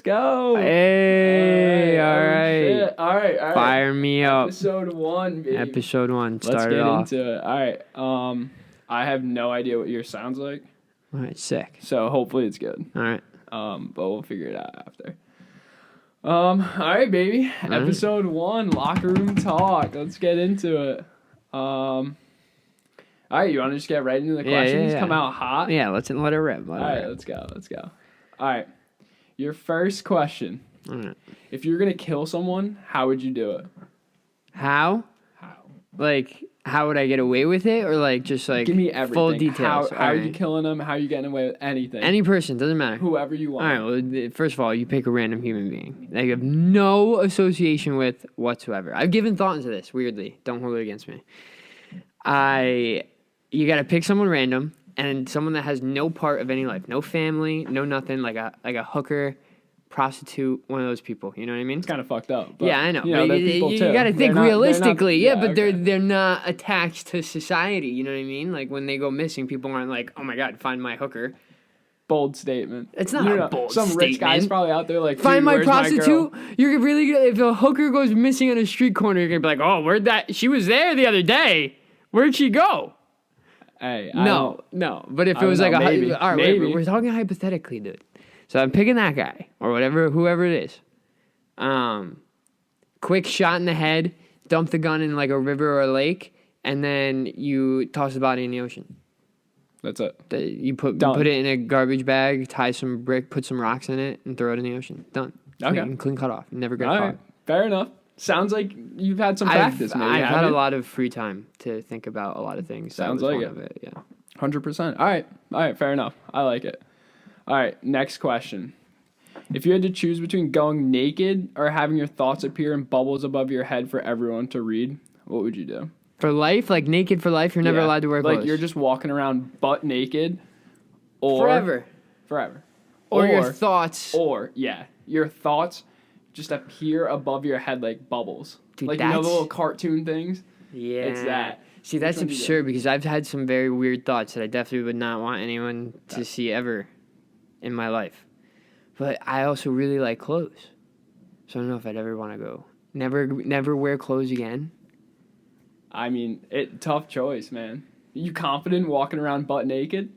Go. Hey, all Shit. right. All right. Fire me up. Episode 1, baby. Episode 1. Let's Start get it off. into it. All right. I have no idea what yours sounds like, All right, sick. so hopefully it's good. All right. But we'll figure it out after. All right, baby. All right. Episode 1, locker room talk. Let's get into it. All right, you want to just get right into the questions? Yeah. Come out hot. Yeah, let it rip. All right, let's go. All right. Your first question. All right. If you were going to kill someone, how would you do it? How? Like, how would I get away with it? Or, like, just, like, Give me everything. full details? How All are right. you killing them? How are you getting away with anything? Any person, doesn't matter. Whoever you want. All right, well, first of all, you pick a random human being that you have no association with whatsoever. I've given thought into this, weirdly. Don't hold it against me. You got to pick someone random and someone that has no part of any life. No family, no nothing, like a hooker, prostitute, one of those people. You know what I mean? It's kind of fucked up. But, Yeah, I know. You know, but they're people you too. got to think They're not- realistically. they're not- But okay. they're not attached to society. You know what I mean? Like when they go missing, people aren't like, oh my God, find my hooker. Bold statement. It's not You a know, bold some statement. rich guy's probably out there like, Find "Dude, my where's prostitute. girl?" You're really gonna, if a hooker goes missing on a street corner, you're gonna be like, oh, where'd that? She was there the other day. Where'd she go? Hey, No. But if I it was don't like know, a maybe. all right, Maybe. we're talking hypothetically, dude. So I'm picking that guy or whoever it is. Quick shot in the head, dump the gun in like a river or a lake, and then you toss the body in the ocean. That's it. You put Done. it in a garbage bag, tie some brick, put some rocks in it, and throw it in the ocean. Done. Okay. Clean cut off. Never get All caught. right. Fair enough. Sounds like you've had some practice, maybe. I've have had you? a lot of free time to think about a lot of things. Sounds That was like one of it. Yeah. 100%. All right. Fair enough. I like it. All right. Next question. If you had to choose between going naked or having your thoughts appear in bubbles above your head for everyone to read, what would you do? For life, like naked for life, you're never Yeah. allowed to wear clothes. Like you're just walking around butt naked, or forever, Or your thoughts. or your thoughts just appear above your head like bubbles. Dude, like you know the that's- little cartoon things. Yeah. It's that. See, Which that's one do you absurd because I've had some very weird thoughts that I definitely would not want anyone to see ever in my life. But I also really like clothes. So I don't know if I'd ever want to go. Never wear clothes again. I mean, tough choice, man. You confident walking around butt naked?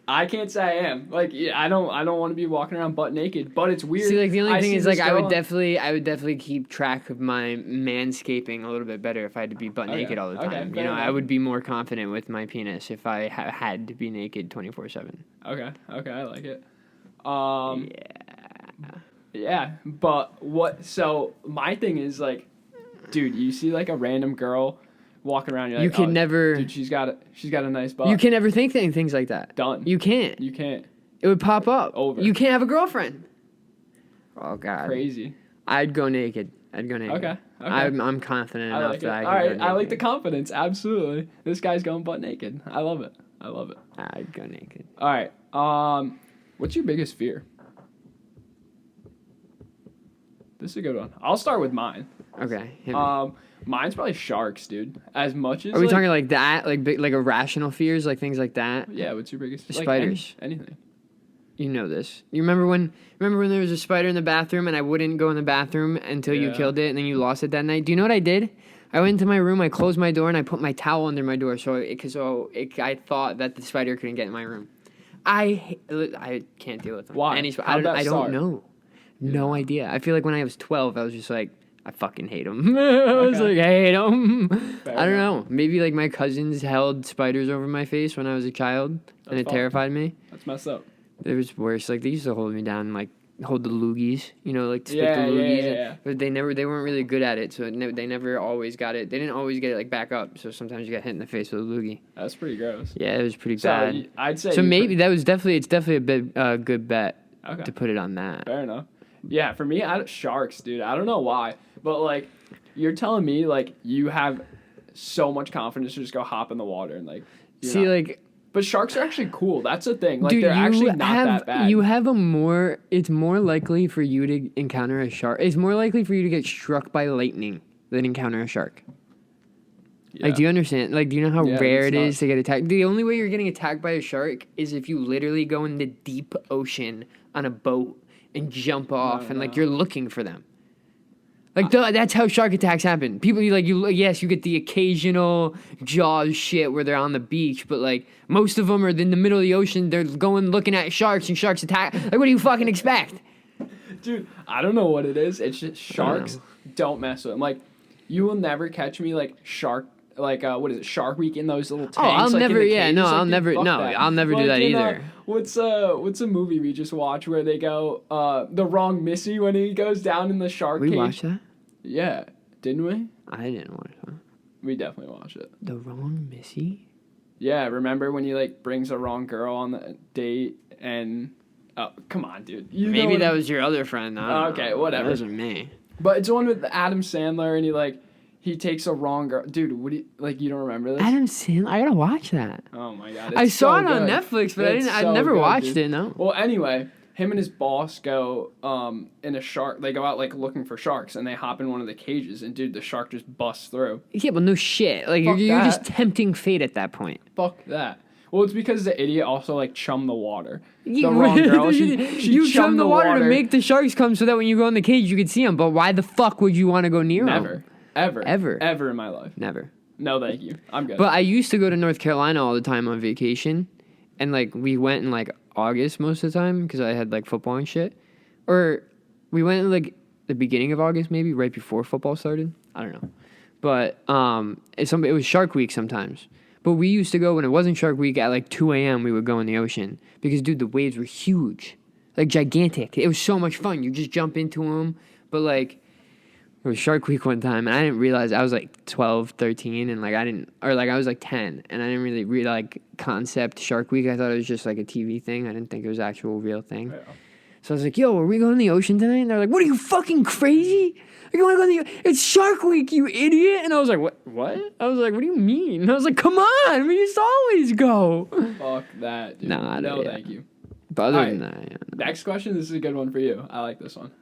I can't say I am. Like, yeah, I don't want to be walking around butt naked. But it's weird. See, like the only thing see is this like I would girl- definitely keep track of my manscaping a little bit better if I had to be butt Okay. naked all the Okay, time. fair I enough. would be more confident with my penis if I had to be naked 24/7. Okay, I like it. Yeah. Yeah, but what? So my thing is like, dude, you see like a random girl walking around, you're like, You can oh, never. dude, she's got a nice butt. You can never think things like that. Done. You can't. You can't. It would pop up. Over. You can't have a girlfriend. Oh God. Crazy. I'd go naked. Okay. I'm confident I enough like it. that I All can right, go I like the naked. confidence. Absolutely, this guy's going butt naked. I love it. I'd go naked. All right. What's your biggest fear? This is a good one. I'll start with mine. Okay. hit me. Mine's probably sharks, dude. As much as Are we talking like that, like big, like irrational fears, like things like that? Yeah. What's your biggest? The like, spiders. Anything. You know this. You remember when there was a spider in the bathroom and I wouldn't go in the bathroom until you Yeah. killed it and then you lost it that night? Do you know what I did? I went into my room, I closed my door, and I put my towel under my door I thought that the spider couldn't get in my room. I can't deal with them. Why? How'd that I start? don't know. No idea. I feel like when I was 12, I was just like, I fucking hate them. I was Okay. like, I hate them. Fair I don't enough. know. Maybe like my cousins held spiders over my face when I was a child, and That's it fine. terrified me. That's messed up. It was worse. Like they used to hold me down, like hold the loogies, like stick Yeah, the yeah, loogies. yeah. But they weren't really good at it, so they never always got it. They didn't always get it like back up. So sometimes you got hit in the face with a loogie. That's pretty gross. Yeah, it was pretty So bad. I'd say. So you maybe it's definitely a bit good bet Okay. to put it on that. Fair enough. Yeah, for me, sharks, dude. I don't know why, but like, you're telling me like you have so much confidence to just go hop in the water and like. See, like. But sharks are actually cool. That's the thing. Like Dude, they're you actually not have, that bad. You have it's more likely for you to encounter a shark. It's more likely for you to get struck by lightning than encounter a shark. Yeah. Like, do you understand? Like, do you know how Yeah, rare it's it is not- to get attacked? The only way you're getting attacked by a shark is if you literally go in the deep ocean on a boat and jump off, and like no. you're looking for them. Like that's how shark attacks happen. People yes, you get the occasional Jaws shit where they're on the beach, but like most of them are in the middle of the ocean. They're going looking at sharks, and sharks attack. Like, what do you fucking expect? Dude, I don't know what it is. It's just sharks don't mess with them. Like, you will never catch me like Shark Week in those little tanks. I'll like, never. in the Yeah, cages? no, Like, I'll dude, never. fuck No, that. I'll never do Like, that in, either. What's a movie we just watched where they go the wrong Missy when he goes down in the shark cage? We watched that. Yeah, didn't we? I didn't watch that. We definitely watched it. The wrong Missy. Yeah, remember when he like brings the wrong girl on the date and oh, come on, dude. Maybe that was your other friend. Okay, whatever. That wasn't me. But it's the one with Adam Sandler and he takes a wrong girl. Dude, what do you don't remember this? Adam Sandler. I gotta watch that. Oh my god. I saw it so on good. Netflix, but It's I so never good, watched dude. it. No. Well, anyway, him and his boss go in a shark. They go out like looking for sharks, and they hop in one of the cages, and dude, the shark just busts through. Yeah, but no shit. Like Fuck you're that. just tempting fate at that point. Fuck that. Well, it's because the idiot also like chummed the water. You, The wrong girl. She you chummed chum the water to water. make the sharks come, so that when you go in the cage, you can see them. But why the fuck would you want to go near Never, them? ever in my life. Never. No, thank you. I'm good. But I used to go to North Carolina all the time on vacation, and like we went in like August most of the time because I had like football and shit. Or we went in like the beginning of August, maybe right before football started. I don't know. But it was Shark Week sometimes. But we used to go when it wasn't Shark Week at like 2 a.m. We would go in the ocean because, dude, the waves were huge, like gigantic. It was so much fun. You just jump into them. But like it was Shark Week one time, and I didn't realize I was like 12, 13, and like I was like 10, and I didn't really like concept Shark Week. I thought it was just like a TV thing. I didn't think it was actual real thing. Yeah. So I was like, yo, are we going to the ocean tonight? And they're like, what are you, fucking crazy? You want to go to the... It's Shark Week, you idiot. And I was like, what? I was like, what do you mean? And I was like, come on, we used to always go. Fuck that, dude. Nah, no, yeah. thank you. But other Alright. than that, yeah. No. Next question. This is a good one for you. I like this one.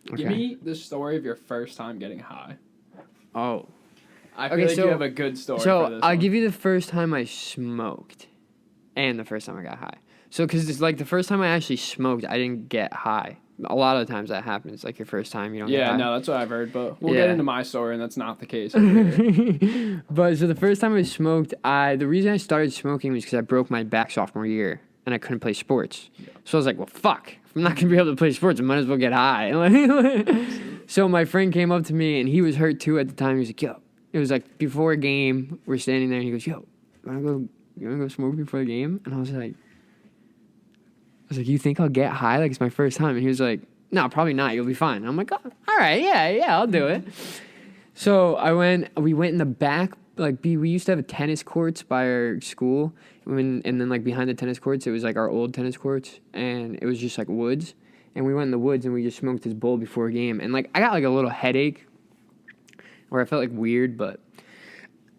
Give Okay. me the story of your first time getting high. Oh. I feel Okay, like so- you have a good story for So this I'll one. give you the first time I smoked and the first time I got high. So, because it's like the first time I actually smoked, I didn't get high. A lot of the times that happens. Like your first time, you don't get high. Yeah, no, that's what I've heard, but we'll Yeah. get into my story, and that's not the case. But so the first time I smoked, the reason I started smoking was because I broke my back sophomore year and I couldn't play sports. So I was like, well, fuck. If I'm not gonna be able to play sports, I might as well get high. So my friend came up to me and he was hurt too at the time. He was like, yo, it was like before a game. We're standing there and he goes, yo, you wanna go smoke before the game? And I was like, you think I'll get high? Like, it's my first time. And he was like, no, probably not. You'll be fine. And I'm like, oh, all right, yeah, I'll do it. So we went in the back, like, we used to have tennis courts by our school. And then, like, behind the tennis courts, it was, like, our old tennis courts. And it was just, like, woods. And we went in the woods and we just smoked this bowl before a game. And, like, I got, like, a little headache where I felt, like, weird, but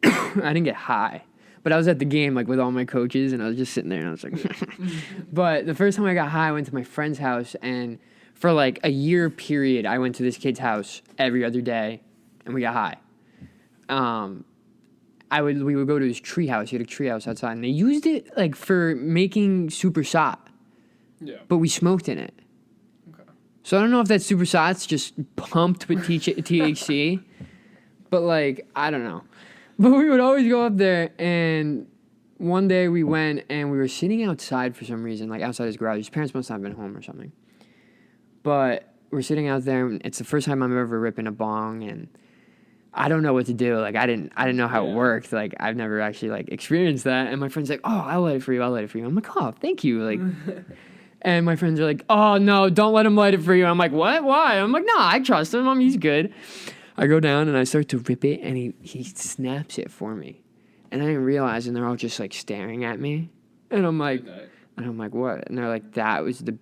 I didn't get high. But I was at the game, like, with all my coaches, and I was just sitting there, and I was like... But the first time I got high, I went to my friend's house, and for, like, a year period, I went to this kid's house every other day, and we got high. We would go to his tree house. He had a tree house outside, and they used it, like, for making super shot. Yeah. But we smoked in it. Okay. So I don't know if that super shot's just pumped with THC, but, like, I don't know. But we would always go up there, and one day we went, and we were sitting outside for some reason, like outside his garage. His parents must not have been home or something. But we're sitting out there, and it's the first time I'm ever ripping a bong, and I don't know what to do. Like, I didn't know how it worked. Like, I've never actually, like, experienced that. And my friend's like, oh, I'll light it for you. I'm like, oh, thank you. Like, and my friends are like, oh, no, don't let him light it for you. I'm like, what? Why? I'm like, no, I trust him. He's good. I go down and I start to rip it, and he snaps it for me. And I didn't realize, and they're all just, like, staring at me. And I'm like, what? And they're like, that was the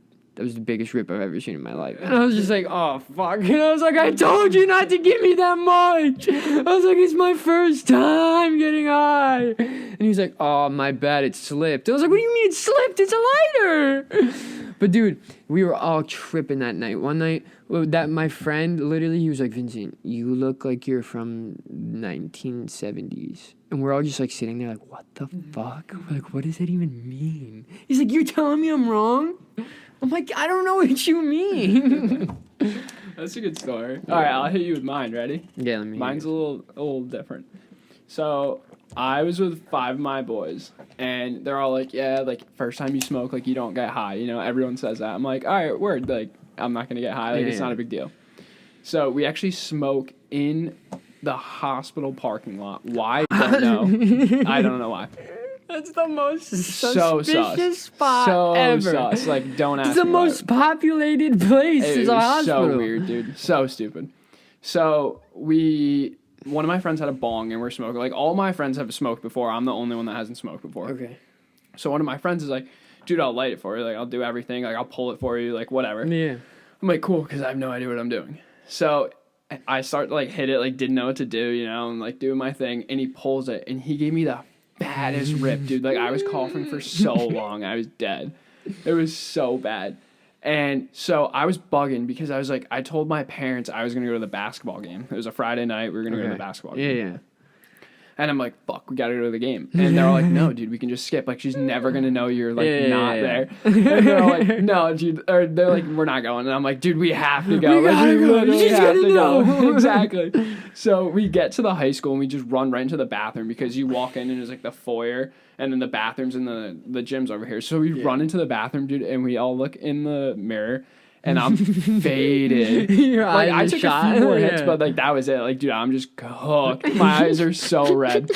biggest rip I've ever seen in my life. And I was just like, oh, fuck. And I was like, I told you not to give me that much. I was like, it's my first time getting high. And he was like, oh, my bad, it slipped. I was like, what do you mean it slipped? It's a lighter. But dude, we were all tripping that night. One night, that my friend literally, he was like, Vincent, you look like you're from 1970s. And we're all just like sitting there like, what the fuck? We're like, what does that even mean? He's like, you're telling me I'm wrong? I'm like, I don't know what you mean. That's a good story. All right, I'll hit you with mine. Ready? Yeah, let me. Mine's a little different. So I was with 5 of my boys, and they're all like, yeah, like, first time you smoke, like, you don't get high. You know, everyone says that. I'm like, all right, word. Like, I'm not going to get high. Like, it's not a big deal. So we actually smoke in the hospital parking lot. Why? I don't know. I don't know why. That's the most So suspicious sus. spot so ever. Sus. Like, don't ask It's the me most populated place. It It's a was hospital. so weird, dude. So stupid. So one of my friends had a bong and we're smoking. Like, all my friends have smoked before. I'm the only one that hasn't smoked before. Okay. So one of my friends is like, dude, I'll light it for you. Like, I'll do everything. Like, I'll pull it for you. Like, whatever. Yeah. I'm like, cool, because I have no idea what I'm doing. So I start to, like, hit it, like, didn't know what to do, you know, and, like, doing my thing. And he pulls it, and he gave me the baddest rip, dude. Like, I was coughing for so long. I was dead. It was so bad. And so I was bugging because I was like, I told my parents I was going to go to the basketball game. It was a Friday night. We were going to go to the basketball game. Yeah. And I'm like, fuck, we got to go to the game. And they're all like, no, dude, we can just skip. Like, she's never going to know you're, like, not there. And they're all like, no, dude. Or they're like, we're not going. And I'm like, dude, we have to go. We like, gotta we go. literally She's have gonna to know. go. Exactly. So we get to the high school, and we just run right into the bathroom because you walk in, and there's, like, the foyer, and then the bathrooms and the gym's over here. So we run into the bathroom, dude, and we all look in the mirror. And I'm faded. Your Like, I eyes took shot. a few more hits, Yeah. but, like, that was it. Like, dude, I'm just cooked. My eyes are so red.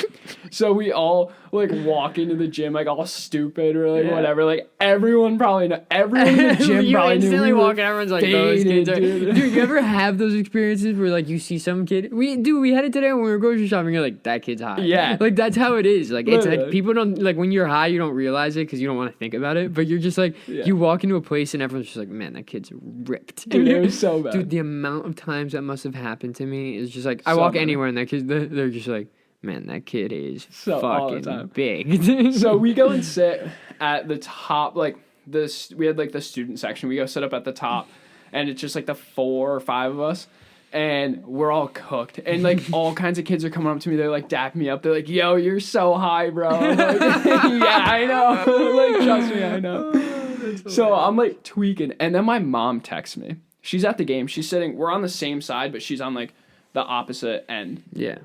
So we all, like, walk into the gym, like, all stupid or, like, whatever. Like, everyone probably know. Everyone in the gym you probably knew instantly we walk were in, everyone's like, those faded, kids are... dude. Dude, you ever have those experiences where, like, you see some kid... We had it today when we were grocery shopping, you're like, that kid's high. Yeah. Like, that's how it is. Like, it's like, Literally. people don't... Like, when you're high, you don't realize it because you don't want to think about it. But you're just like, you walk into a place and everyone's just like, man, that kid's ripped. Dude, it was so bad. Dude, the amount of times that must have happened to me is just like, I So walk many. anywhere and that kid, they're just like, man, that kid is So, all the fucking time. big. So we go and sit at the top, like, we had, like, the student section. We go sit up at the top, and it's just, like, the 4 or 5 of us. And we're all cooked. And, like, all kinds of kids are coming up to me. They're, like, dapping me up. They're like, yo, you're so high, bro. I'm like, yeah, I know. Like, trust me, I know. So I'm, like, tweaking. And then my mom texts me. She's at the game. She's sitting. We're on the same side, but she's on, like, the opposite end. Yeah.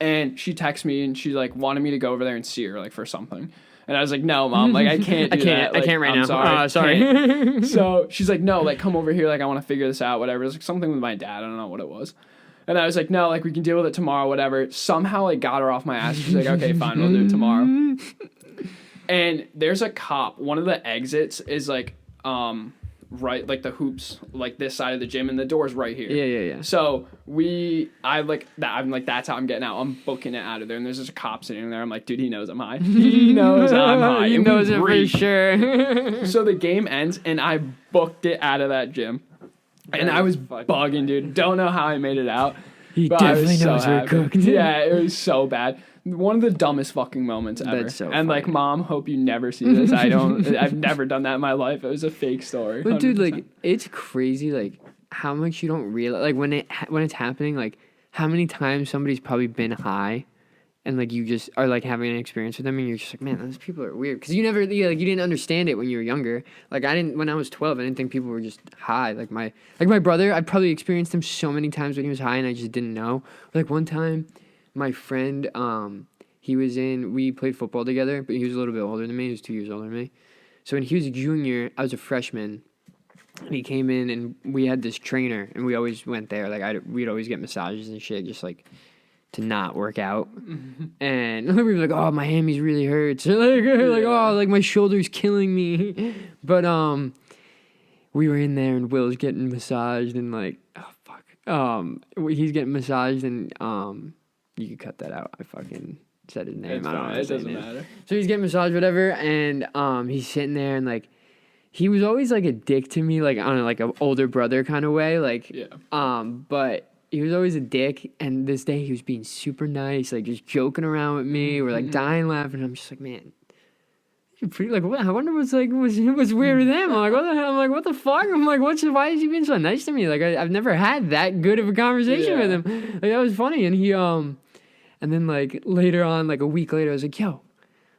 And she texts me, and she, like, wanted me to go over there and see her, like, for something. And I was like, no, Mom. Like, I can't do that. Like, I can't right I'm now. Sorry. Sorry. So she's like, no, like, come over here. Like, I want to figure this out, whatever. It was like something with my dad. I don't know what it was. And I was like, no, like, we can deal with it tomorrow, whatever. Somehow, like, got her off my ass. She's like, okay, fine, we'll do it tomorrow. And there's a cop. One of the exits is, like, right, like, the hoops, like, this side of the gym, and the door's right here. Yeah. So I'm like, that's how I'm getting out. I'm booking it out of there. And there's just a cop sitting there. I'm like, dude, he knows I'm high. He knows I'm high. He And knows we it for reach. sure. So the game ends, and I booked it out of that gym. And I was bugging, dude. Don't know how I made it out. He but I was definitely so knows we're happy. cooked. Yeah, it was so bad. One of the dumbest fucking moments ever. That's so and, like, funny. Mom, hope you never see this. I've never done that in my life. It was a fake story. But dude, 100%. like, it's crazy, like, how much you don't realize, like, when it's happening, like, how many times somebody's probably been high, and, like, you just are, like, having an experience with them, and you're just like, man, those people are weird, because you didn't understand it when you were younger. Like, when I was 12, I didn't think people were just high. Like, my brother, I probably experienced him so many times when he was high, and I just didn't know. Like, one time, my friend, we played football together, but he was a little bit older than me. He was 2 years older than me. So when he was a junior, I was a freshman. And he came in, and we had this trainer, and we always went there. Like, we'd always get massages and shit, just, like, to not work out. And we were like, oh, my hammies really hurts. Like, oh, like, my shoulder's killing me. But, we were in there, and Will's getting massaged, and, like, oh, fuck. He's getting massaged, and, you can cut that out. I fucking said his name. It's I don't know. fine. What It his name doesn't is. matter. So he's getting massaged, whatever, and he's sitting there, and, like, he was always, like, a dick to me, like, on, like, an older brother kind of way, like, Yeah. but he was always a dick, and this day he was being super nice, like, just joking around with me, we're, like, dying laughing, and I'm just like, man, Pretty like what? I wonder what's weird with him. I'm like, what the hell? I'm like, what the fuck? I'm like, why is he being so nice to me? Like I've never had that good of a conversation with him. Like that was funny. And and then like later on, like a week later, I was like, yo,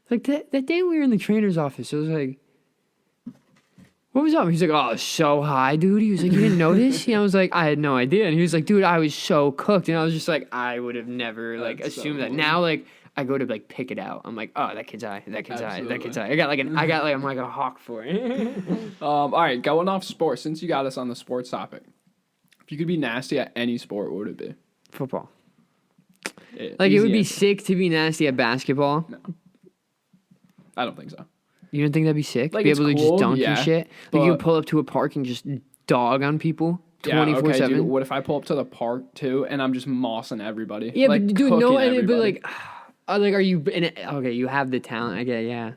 like that day we were in the trainer's office, I was like, what was up? He's like, oh, so high, dude. He was like, you didn't notice? And I was like, I had no idea. And he was like, dude, I was so cooked. And I was just like, I would have never like assumed that. Now like I go to like pick it out. I'm like, oh, that kid's high. That kid's high. That kid's high. I'm like a hawk for it. All right, going off sports. Since you got us on the sports topic, if you could be nasty at any sport, what would it be? Football. It would be sick to be nasty at basketball. No, I don't think so. You don't think that'd be sick? Like, be able to cool, just dunk and shit? Like you could pull up to a park and just dog on people 24/7? Okay, dude, what if I pull up to the park, too, and I'm just mossing everybody? Yeah, like, but dude, no, but like... are you in it? Okay, you have the talent. I get it, yeah.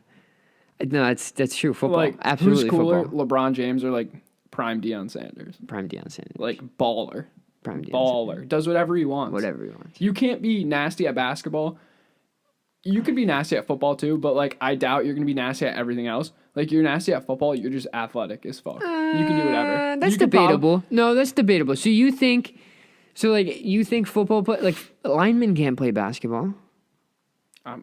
No, that's true. Football. Like, absolutely who's cooler, football. LeBron James or, like, prime Deion Sanders? Prime Deion Sanders. Like, baller. Prime Deion Baller. Sanders. Does whatever he wants. Whatever he wants. You can't be nasty at basketball. You could be nasty at football, too, but, like, I doubt you're going to be nasty at everything else. Like, you're nasty at football, you're just athletic as fuck. You can do whatever. That's debatable. No, that's debatable. So you think football, like, linemen can't play basketball?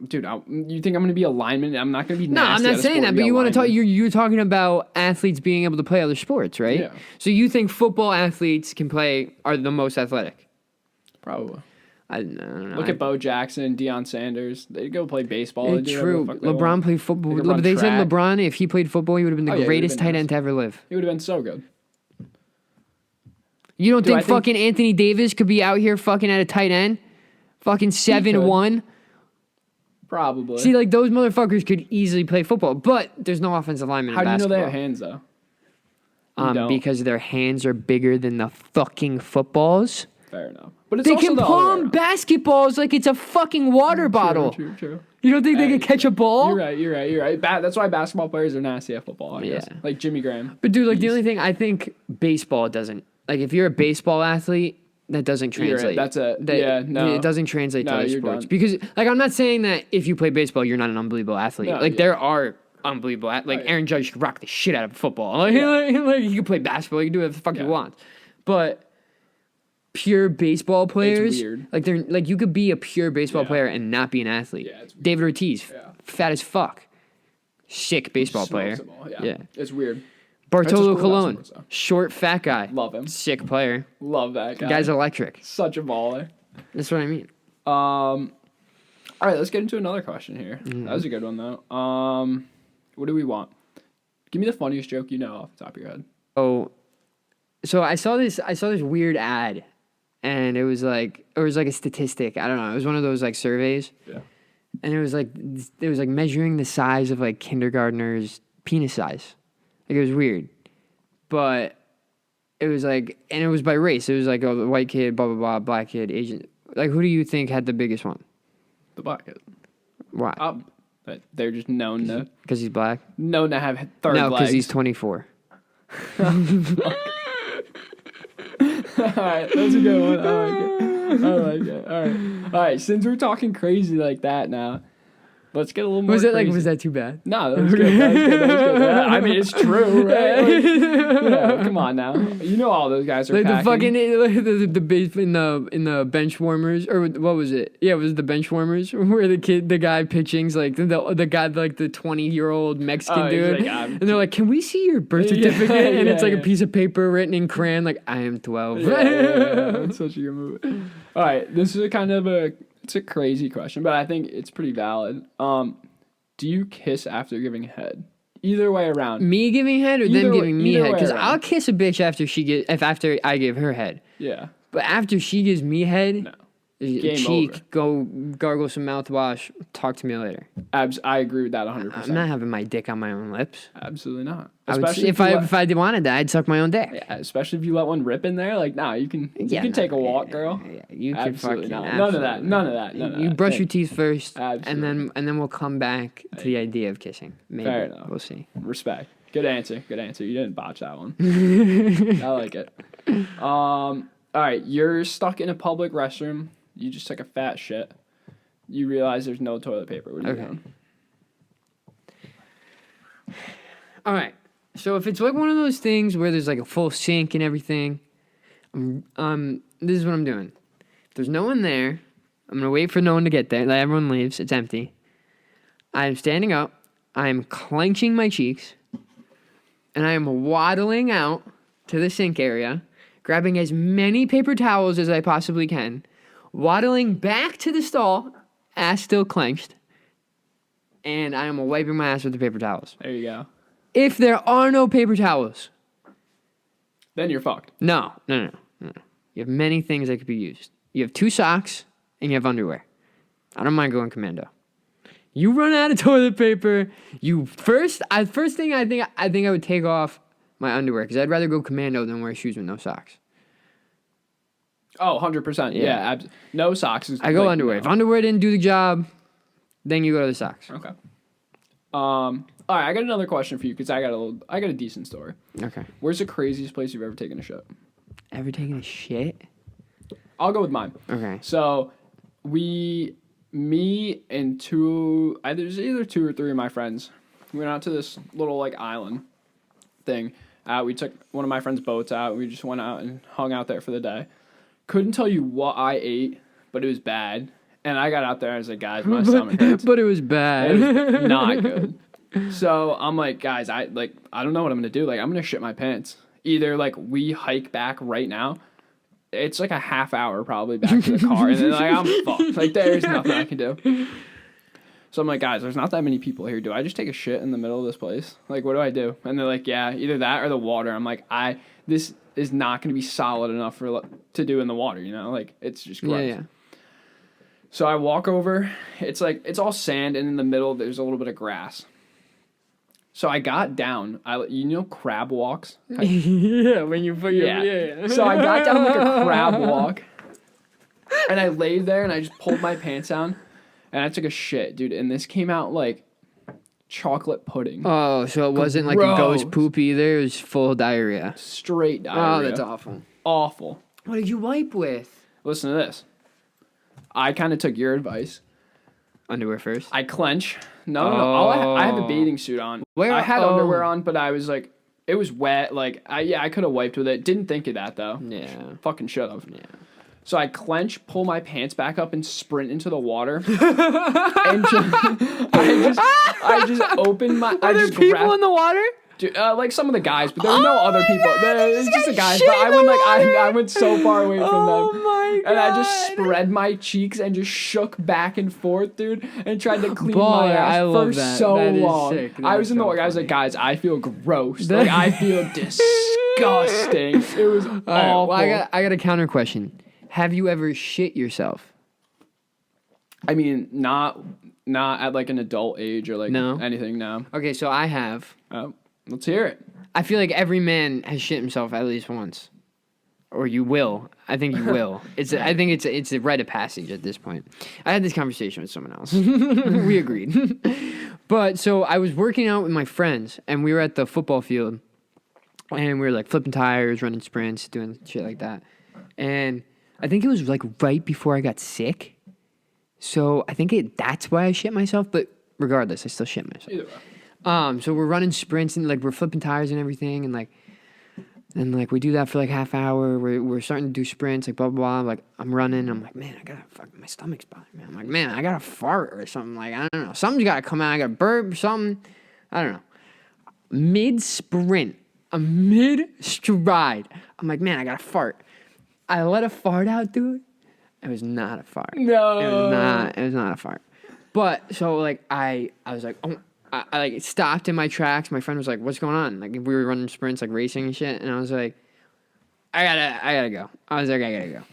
Dude, you think I'm going to be a lineman? I'm not going to be No, nasty. I'm not saying that, but you want to talk. You're talking about athletes being able to play other sports, right? Yeah. So you think football athletes are the most athletic? Probably. I don't know. Look at Bo Jackson, Deion Sanders. They go play baseball. It's true. LeBron played football. They They said LeBron, if he played football, he would have been the greatest tight end to ever live. He would have been so good. You don't think fucking Anthony Davis could be out here fucking at a tight end? Fucking 7'1"? Probably. See, like, those motherfuckers could easily play football, but there's no offensive lineman in basketball. How do you know they have hands, though? Because their hands are bigger than the fucking footballs. Fair enough. But it's they also can palm basketballs like it's a fucking water bottle. True. You don't think they can catch a ball? You're right. That's why basketball players are nasty at football, I guess. Like Jimmy Graham. But, dude, like, the only thing, I think baseball doesn't. Like, if you're a baseball athlete, that doesn't translate. Right. It doesn't translate to other sports. Done. Because, like, I'm not saying that if you play baseball, you're not an unbelievable athlete. No, there are unbelievable athletes. Like, Aaron Judge could rock the shit out of football. Like, he could play basketball. He can do whatever the fuck he wants. But pure baseball players, it's weird. like, they're like, you could be a pure baseball player and not be an athlete. Yeah, it's weird. David Ortiz, fat as fuck. Sick baseball player. Yeah. It's weird. Bartolo Colon, short, fat guy. Love him. Sick player. Love that guy. Guy's electric. Such a baller. That's what I mean. All right, let's get into another question here. Mm-hmm. That was a good one, though. What do we want? Give me the funniest joke you know off the top of your head. Oh, so I saw this weird ad, and it was like a statistic. I don't know. It was one of those like surveys. Yeah. And it was like measuring the size of like kindergartners' penis size. Like, it was weird, but it was like, and it was by race. It was like, oh, the white kid, blah blah blah, black kid, Asian. Like, who do you think had the biggest one? The black kid. Why? But they're just known to. Because he's black. Known to have third legs. No, because he's 24. All right, that's a good one. I like it. All right. Since we're talking crazy like that now, let's get a little more. Was that too bad? No, that was good. That was good. I mean, it's true, right? Like, come on now. You know all those guys are like packing. the base in the bench warmers, or what was it? Yeah, it was the bench warmers where the guy pitching's like the guy, like the 20-year-old Mexican dude, like, and they're like, "Can we see your birth certificate?" And it's like a piece of paper written in crayon, like, "I am 12." That's such a good movie. All right, this is it's a crazy question, but I think it's pretty valid. Do you kiss after giving head? Either way around. Me giving head or them giving me head? Because I'll kiss a bitch after I give her head. Yeah. But after she gives me head, no. Game cheek, over. Go gargle some mouthwash, talk to me later. I agree with that 100%. I'm not having my dick on my own lips. Absolutely not. Especially if I wanted that, I'd suck my own dick. Yeah, especially if you let one rip in there. Like, nah, you can take a walk, girl. Yeah, you can fucking not. None of that. You brush your teeth first, and then we'll come back to the idea of kissing. Maybe. Fair enough. We'll see. Respect. Good answer. You didn't botch that one. I like it. All right, you're stuck in a public restroom. You just took a fat shit. You realize there's no toilet paper. What are you doing? All right. So if it's like one of those things where there's like a full sink and everything, this is what I'm doing. If there's no one there, I'm gonna wait for no one to get there. Like everyone leaves, it's empty. I'm standing up. I'm clenching my cheeks, and I am waddling out to the sink area, grabbing as many paper towels as I possibly can, waddling back to the stall, ass still clenched, and I am wiping my ass with the paper towels. There you go. If there are no paper towels, Then you're fucked. no. You have many things that could be used. You have 2 socks and you have underwear. I don't mind going commando. You run out of toilet paper. First thing I think I would take off my underwear because I'd rather go commando than wear shoes with no socks. Oh, 100%. Yeah. No socks. I go underwear. If underwear didn't do the job, then you go to the socks. Okay. All right, I got another question for you because I got a decent story. Okay. Where's the craziest place you've ever taken a shit? Ever taken a shit? I'll go with mine. Okay. So, me and there's either 2 or 3 of my friends. We went out to this little like island thing. We took one of my friends' boats out. We just went out and hung out there for the day. Couldn't tell you what I ate, but it was bad. And I got out there and I was like, guys, my stomach hurts. But it was bad. It was not good. So I'm like, guys, I don't know what I'm gonna do. Like, I'm gonna shit my pants. Either like we hike back right now. It's like a half hour probably back to the car, and then like I'm fucked. Like there's nothing I can do. So I'm like, guys, there's not that many people here. Do I just take a shit in the middle of this place? Like, what do I do? And they're like, yeah, either that or the water. I'm like, this is not gonna be solid enough to do in the water. You know, like it's just gross. Yeah. So I walk over. It's like it's all sand, and in the middle there's a little bit of grass. So I got down. Crab walks? Yeah, when you put your... Yeah. So I got down like a crab walk. And I laid there and I just pulled my pants down. And I took a shit, dude. And this came out like chocolate pudding. Oh, so it wasn't like a ghost poop either. It was full diarrhea. Straight diarrhea. Oh, that's awful. Awful. What did you wipe with? Listen to this. I kind of took your advice. Underwear first? I clench. No. I have a bathing suit on. I had underwear on, but I was like, it was wet. Like, I could have wiped with it. Didn't think of that, though. Yeah. Fucking should have. Yeah. So I clench, pull my pants back up, and sprint into the water. And I just opened my... Are there people in the water? Dude, like some of the guys, but there were no other people. It's just the guys. But I went so far away from them. Oh my god! And I just spread my cheeks and just shook back and forth, dude, and tried to clean my ass for so long. I was in the water. I was like, guys, I feel gross. Like I feel disgusting. It was awful. Well, I got a counter question. Have you ever shit yourself? I mean, not at like an adult age or like anything. No. Okay, so I have. Let's hear it. I feel like every man has shit himself at least once, or you will. I think you will. I think it's a rite of passage at this point. I had this conversation with someone else. We agreed. But so I was working out with my friends, and we were at the football field, and we were like flipping tires, running sprints, doing shit like that. And I think it was like right before I got sick. So I think that's why I shit myself. But regardless, I still shit myself. Either way. So we're running sprints and like we're flipping tires and everything and we do that for like half hour. We're starting to do sprints, like blah blah blah. Like I'm running, and I'm like, man, my stomach's bothering me. I'm like, man, I gotta fart or something. Like I don't know, something's gotta come out. I gotta burp or something. I don't know. Mid sprint, mid stride, I'm like, man, I gotta fart. I let a fart out, dude. It was not a fart. No, it was not a fart. But so like I was like, oh. I like stopped in my tracks. My friend was like, "What's going on?" Like we were running sprints, like racing and shit. And I was like, "I gotta go." I was like, "I gotta go."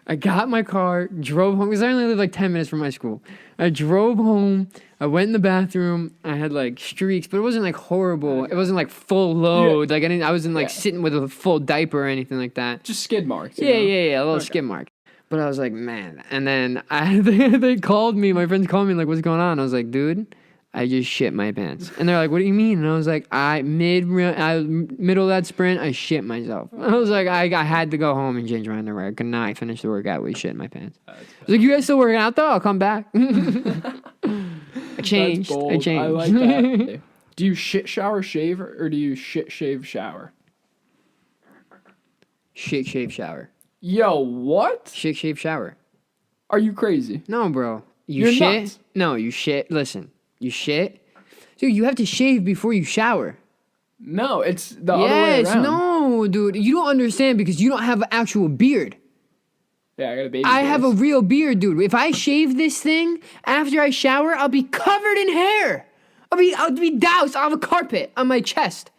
I got in my car, drove home because I only lived like 10 minutes from my school. I drove home. I went in the bathroom. I had like streaks, but it wasn't like horrible. It wasn't like full load. Yeah. Like I wasn't like sitting with a full diaper or anything like that. Just skid marks. Yeah, a little skid mark. But I was like, man. And then they called me. My friends called me like, "What's going on?" I was like, "Dude, I just shit my pants." And they're like, "What do you mean?" And I was like, middle of that sprint, I shit myself. I was like, I had to go home and change my underwear. I could not finish the workout with shit in my pants. I was like, "You guys still working out though? I'll come back." I changed. I like that. Do you shit shower shave or do you shit shave shower? Shit, shave, shower. Yo, what? Shit, shave, shower. Are you crazy? No, bro. You're shit? nuts. No, you shit. Listen, you shit. Dude, you have to shave before you shower. No, it's the other way Yes, around. no, dude. You don't understand because you don't have an actual beard. Yeah, I got a baby. I have a face. real beard, dude. If I shave this thing after I shower, I'll be covered in hair. I'll be doused. I'll have a carpet on my chest.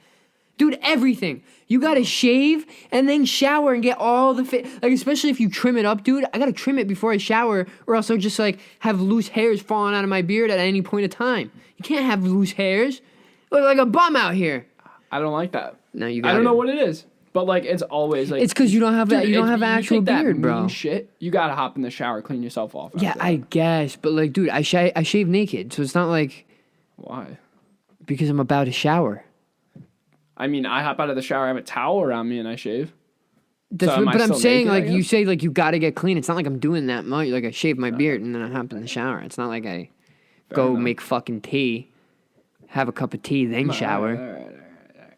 Dude, everything. You gotta shave and then shower and get all the like, especially if you trim it up, dude. I gotta trim it before I shower, or else I'll just like have loose hairs falling out of my beard at any point of time. You can't have loose hairs. Look like a bum out here. I don't like that. No, you I got. don't know what it is, but like it's always like It's because you don't have that. dude, You don't if have an actual take that beard, bro. mean shit. You gotta hop in the shower, clean yourself off. Yeah, after I that. guess, but like, dude, I shave naked, so it's not like Why? because I'm about to shower. I mean, I hop out of the shower, I have a towel around me, and I shave. That's So am what, I but I'm still saying, naked, I like, you guess? say, like, you gotta get clean. It's not like I'm doing that much. Like, I shave my beard and then I hop in the shower. It's not like I go enough. make fucking tea, have a cup of tea, then shower. All right.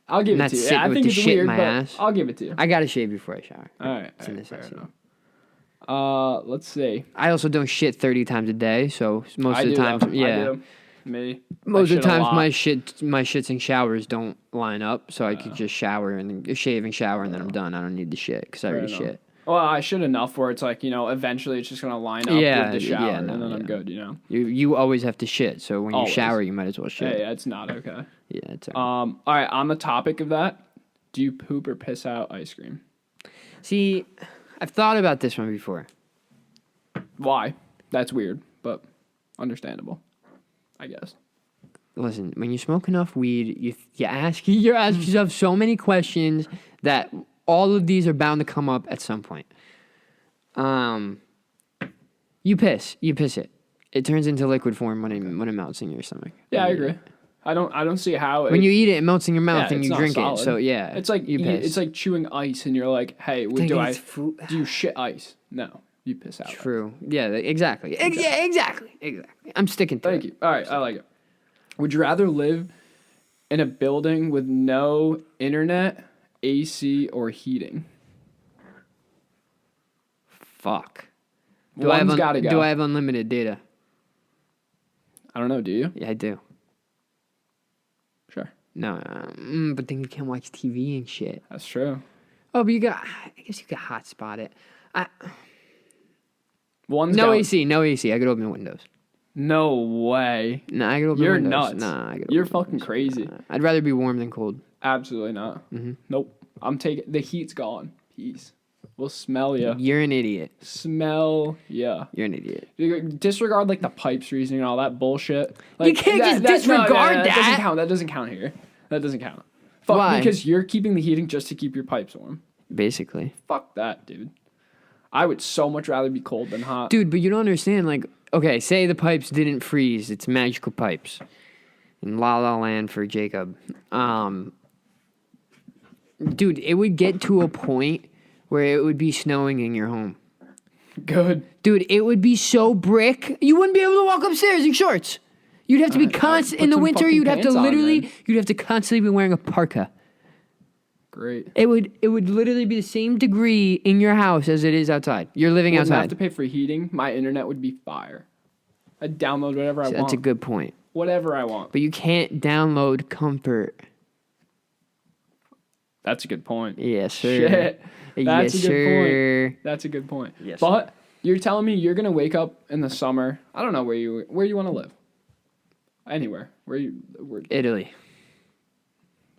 I'll give And it not to you. sit Yeah, I with think the it's shit in weird, my but ass. I'll give it to you. I gotta shave before I shower. All right. It's a Fair necessity. enough. Let's see. I also don't shit 30 times a day, so most I of the do, times, though. yeah. I do. Me. Most I of the shit a times lot. my shits and showers don't line up, so I could just shower and then shave and shower and then I'm done. I don't need the shit because I already enough. shit. Well, I shit enough where it's like, eventually it's just going to line up Yeah, with the shower, yeah, no, and then I'm yeah. good, You always have to shit, so when you Always. shower, you might as well shit. Yeah, it's not okay. Yeah, it's All right, on the topic of that, do you poop or piss out ice cream? See, I've thought about this one before. Why? That's weird, but understandable, I guess. Listen, when you smoke enough weed, you ask yourself so many questions that all of these are bound to come up at some point. You piss it. It turns into liquid form when it melts in your stomach. Yeah, I agree. I don't see how When you eat it, it melts in your mouth Yeah, and it's you not drink solid. it. So yeah, it's like you piss. it's like chewing ice, and you're like, hey, Think do it's you shit ice? No, you piss out. True. Yeah, exactly. Yeah, exactly. I'm sticking to Thank it. you. All right, I like it. Would you rather live in a building with no internet, AC, or heating? Fuck. One's gotta go. Do I have unlimited data? I don't know. Do you? Yeah, I do. Sure. No, but then you can't watch TV and shit. That's true. Oh, but I guess you could hotspot it. One's No gotta- AC, no AC. I could open the windows. No way. No, I could open You're the windows. nuts. Nah, I could You're open the fucking windows. crazy. I'd rather be warm than cold. Absolutely not. Nope. I'm taking the heat's gone. Peace. We'll smell ya. You're an idiot. Smell ya. You're an idiot. Disregard like the pipes reasoning and all that bullshit. You Like, can't just disregard That doesn't that. count. That doesn't count here. That doesn't count. Fuck, Why? because you're keeping the heating just to keep your pipes warm. Basically. Fuck that, dude. I would so much rather be cold than hot. Dude, but you don't understand, like, okay, say the pipes didn't freeze. It's magical pipes. In La La Land for Jacob. Dude, it would get to a point where it would be snowing in your home. Good. Dude, it would be so brick. You wouldn't be able to walk upstairs in shorts. You'd have to be constant put in the some winter. fucking You'd have to pants on, literally, man. you'd have to constantly be wearing a parka. Great. It would literally be the same degree in your house as it is outside. You're living Wouldn't have outside. to pay for heating. My internet would be fire. I'd download whatever I want. That's a good point. Whatever I want. But you can't download comfort. That's a good point. Yes, sir. Shit. That's Yes, a good sir. point. That's a good point. Yes. But you're telling me you're gonna wake up in the summer. I don't know where you want to live. Anywhere. Where Italy.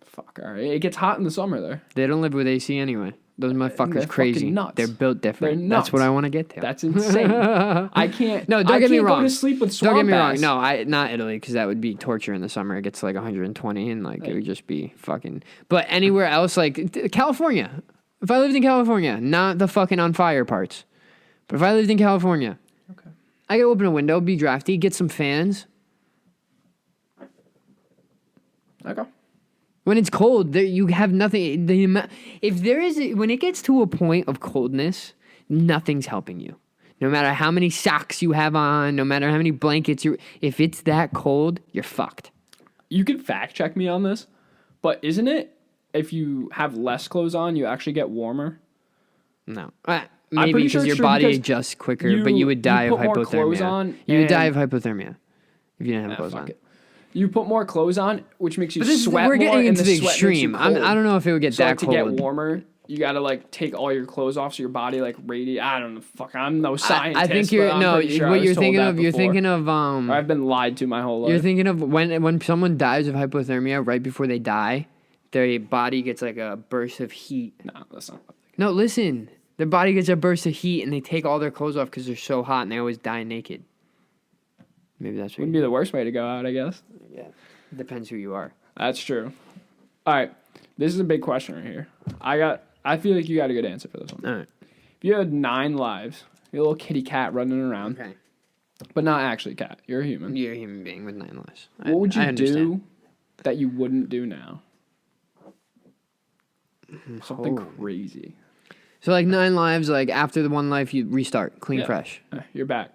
fuck, all right. It gets hot in the summer there. They don't live with AC anyway. Those motherfuckers they're crazy. fucking nuts. They're built different. They're That's nuts. what I want to get to. That's insane. I can't. No, don't I get me can't wrong. Go to sleep with swamp Don't get me wrong. ass. No, not Italy, because that would be torture in the summer. It gets to like 120, and like it would just be fucking. But anywhere else, like California. If I lived in California, not the fucking on fire parts, but if I lived in California, Okay. I could open a window, be drafty, get some fans. Okay. When it's cold, you have nothing. When it gets to a point of coldness, nothing's helping you. No matter how many socks you have on, no matter how many blankets if it's that cold, you're fucked. you can fact check me on this, but isn't it if you have less clothes on, you actually get warmer? No. pretty Maybe sure because it's your true body because adjusts quicker, but you would die of put more clothes hypothermia. on You would die of and- hypothermia if you didn't have Nah, clothes fuck on. it. You put more clothes on, which makes you But this, sweat we're more, getting and into the sweat makes you extreme. I cold. don't know if it would get So that like, to cold. get warmer, you gotta like take all your clothes off so your body like radiate. I don't know. Fuck, I'm no scientist. I think you're but I'm no. pretty sure I What was you're told thinking that of, you're before. thinking of Or I've been lied to my whole life. You're thinking of when someone dies of hypothermia right before they die, their body gets like a burst of heat. No, that's not. No, listen. Their body gets a burst of heat and they take all their clothes off because they're so hot and they always die naked. Maybe that's what Wouldn't be the worst way to go out, I guess. Yeah. Depends who you are. That's true. All right, this is a big question right here. I feel like you got a good answer for this one. All right. If you had 9 lives, you're a little kitty cat running around, Okay. but not actually a cat. You're a human. You're a human being with 9 lives. What would I you understand. do that you wouldn't do now? Something Oh. crazy. So like 9 lives, like after the 1 life, you restart, clean, Yeah. fresh. You're back.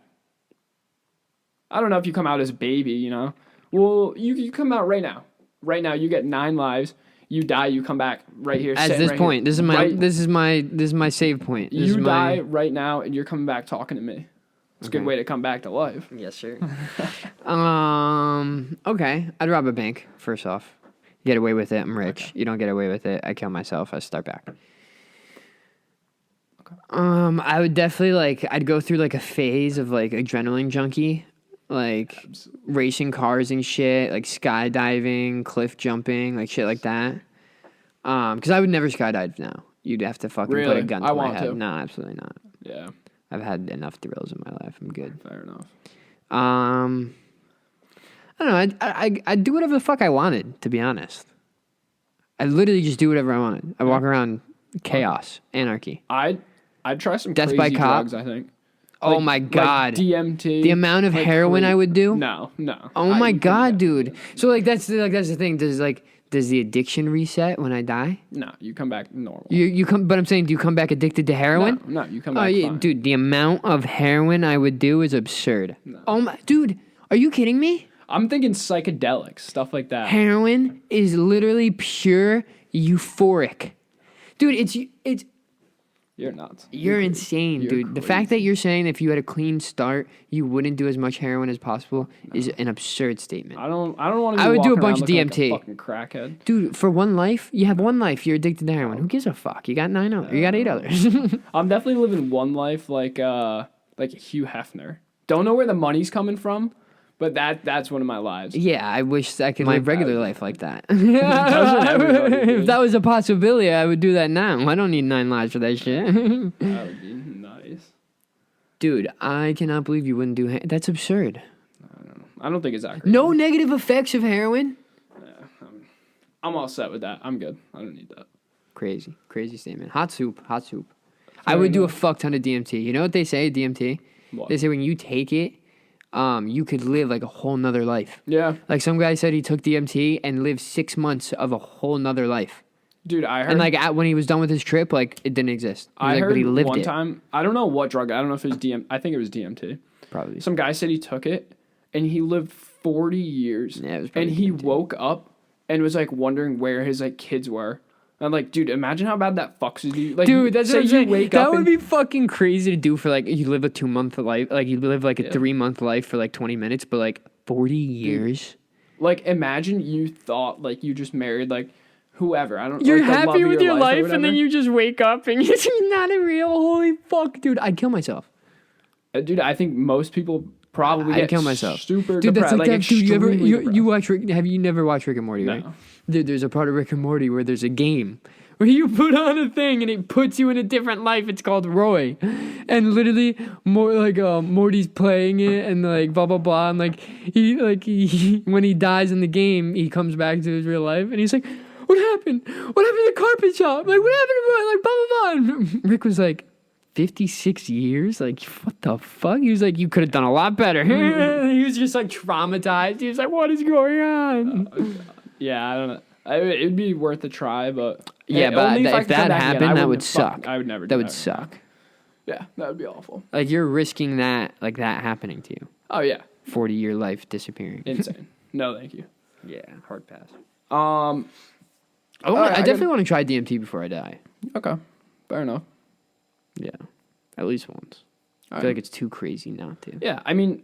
I don't know if you come out as a baby, you know. Well, you come out right now. Right now, you get 9 lives. You die. You come back right here. At sitting this right point, here. this is my save point. This is You my- die right now, and you're coming back talking to me. It's a good Okay. way to come back to life. Yes, sir. Okay. I'd rob a bank, first off. Get away with it, I'm rich. You don't get away with it, I kill myself, I start back. I would definitely I'd go through like a phase of like adrenaline junkie. Like racing cars and shit, like skydiving, cliff jumping, like shit like that. Because I would never skydive now. You'd have to fucking put Really? a gun I to my want head. to. No, absolutely not. Yeah, I've had enough thrills in my life. I'm good. fair enough. I don't know. I'd do whatever the fuck I wanted, to be honest. I literally just do whatever I wanted. I walk around chaos, anarchy. I'd try some Death crazy by cop? drugs, I think. Oh my God. DMT. The amount of heroin I would do? No. Oh my you God, couldn't dude. So that's the thing. Does the addiction reset when I die? No, you come back normal. You come, but I'm saying, do you come back addicted to heroin? No, you come Oh back yeah, fine. dude. The amount of heroin I would do is absurd. Oh my, dude. Are you kidding me? I'm thinking psychedelics, stuff like that. Heroin is literally pure euphoric. Dude, it's You're nuts. you're insane, You're dude. The fact that you're saying if you had a clean start, you wouldn't do as much heroin as possible is an absurd statement. I don't want to. I would do a walking bunch around of looking like DMT. a fucking crackhead. Dude, for 1 life, you have 1 life, you're addicted to heroin. Who gives a fuck? You got 9 others. You got 8 others. I'm definitely living one life like Hugh Hefner. Don't know where the money's coming from, but that's one of my lives. Yeah, I wish I could live regular life like that. everybody, dude. If that was a possibility, I would do that now. I don't need 9 lives for that shit. That would be nice. Dude, I cannot believe you wouldn't do that's absurd. I don't think it's that crazy. No negative effects of heroin? I'm all set with that. I'm good. I don't need that. Crazy statement. Hot soup. I would do a fuck ton of DMT. You know what they say, DMT? What? They say when you take it, you could live like a whole nother life. Yeah, Like some guy said he took DMT and lived 6 months of a whole nother life. dude. I heard. And when he was done with his trip, like it didn't exist. He was I like, heard but he lived one it. time. I don't know what drug. I don't know if it was I think it was DMT. Probably. Some guy said he took it, and he lived 40 years. Yeah, it was probably and he DMT. woke up and was like wondering where his like kids were. I'm like, dude, imagine how bad that fucks with you. Like, Dude, that's say what I'm you saying. wake That up would and, be fucking crazy to do for like you live a 2-month life, like you live like a 3-month life for like 20 minutes, but like 40 years. like imagine you thought like you just married like whoever. I don't. You're like, the love happy of with your or life, and then whatever. you just wake up and it's not a real. Holy fuck, dude! I'd kill myself. Dude, I think most people probably I'd get kill myself. Super Dude, that's depressed. like that. Dude, extremely you depressed. watch have you never watched Rick and Morty, right? No. Dude, there's a part of Rick and Morty where there's a game where you put on a thing and it puts you in a different life. It's called Roy, and literally Morty's playing it and like blah blah blah, and he when he dies in the game, he comes back to his real life and he's like, "What happened? What happened to the carpet shop? Like what happened to like blah blah blah?" And Rick was like, 56 years? Like, what the fuck? He was like, you could have done a lot better. He was just like traumatized. He was like, what is going on? Yeah, I don't know. It'd be worth a try, but Yeah, but only I if could come that back again, happened, I that wouldn't would suck. I would never. That do would that. suck. Yeah, that would be awful. Like, you're risking that, like that happening to you. Oh yeah, 40-year life disappearing. insane. No, thank you. Yeah, hard pass. All right, I definitely want to try DMT before I die. Okay, fair enough. Yeah, at least once. I feel like it's too crazy not to. Yeah, I mean,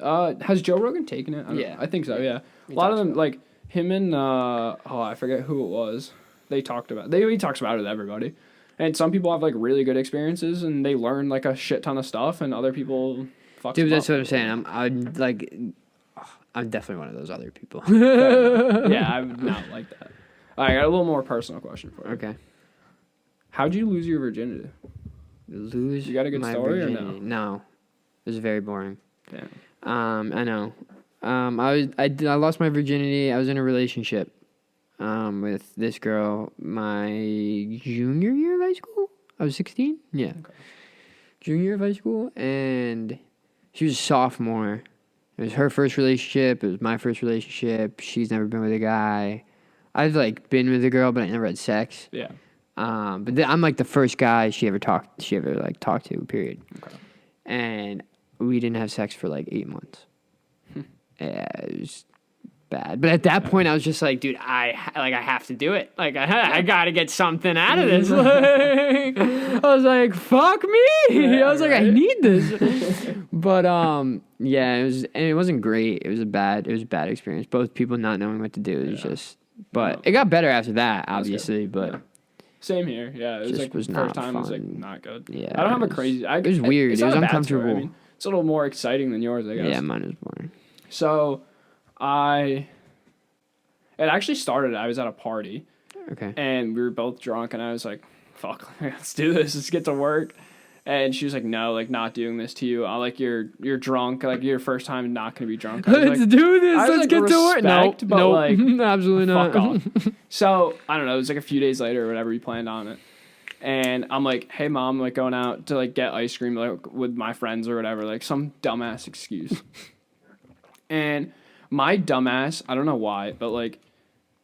has Joe Rogan taken it? I think so. Yeah, a lot of them, like him and I forget who it was. He talks about it with everybody, and some people have like really good experiences and they learn like a shit ton of stuff, and other people fuck. Dude, that's what I'm saying. I'm definitely one of those other people. Yeah, I'm not like that. All right, I got a little more personal question for you. Okay. How'd you lose your virginity? Lose? You got a good story virginity. or no? No, it was very boring. Damn. I know. I lost my virginity. I was in a relationship with this girl my junior year of high school. I was 16. Yeah. Okay. Junior year of high school, and she was a sophomore. It was her first relationship. It was my first relationship. She's never been with a guy. I've like been with a girl, but I never had sex. Yeah. But I'm like the first guy she ever talked to. Period. Okay. And we didn't have sex for like 8 months. Yeah, it was bad. But at that point, I was just like, dude, I have to do it. Like, I got to get something out of this. Like, I was like, fuck me. Yeah, I was like, I need this. But yeah, it wasn't great. It was a bad experience. Both people not knowing what to do. It was just, but it got better after that, obviously. But yeah. Same here. Yeah, it was like was first time fun. Was like not good. Yeah, I don't have a crazy. It was weird. It was uncomfortable. Story. I mean, it's a little more exciting than yours, I guess. Yeah, mine was boring. So, it actually started. I was at a party. Okay. And we were both drunk, and I was like, "Fuck, let's do this. Let's get to work." And she was like, "No, like not doing this to you. You're drunk. Like your first time, not gonna be drunk." Let's do this. Let's like, get to work. No, but like, absolutely not. Fuck off. So I don't know. It was like a few days later or whatever. We planned on it, and I'm like, "Hey mom, like going out to like get ice cream like with my friends or whatever." Like some dumbass excuse. And my dumbass, I don't know why, but like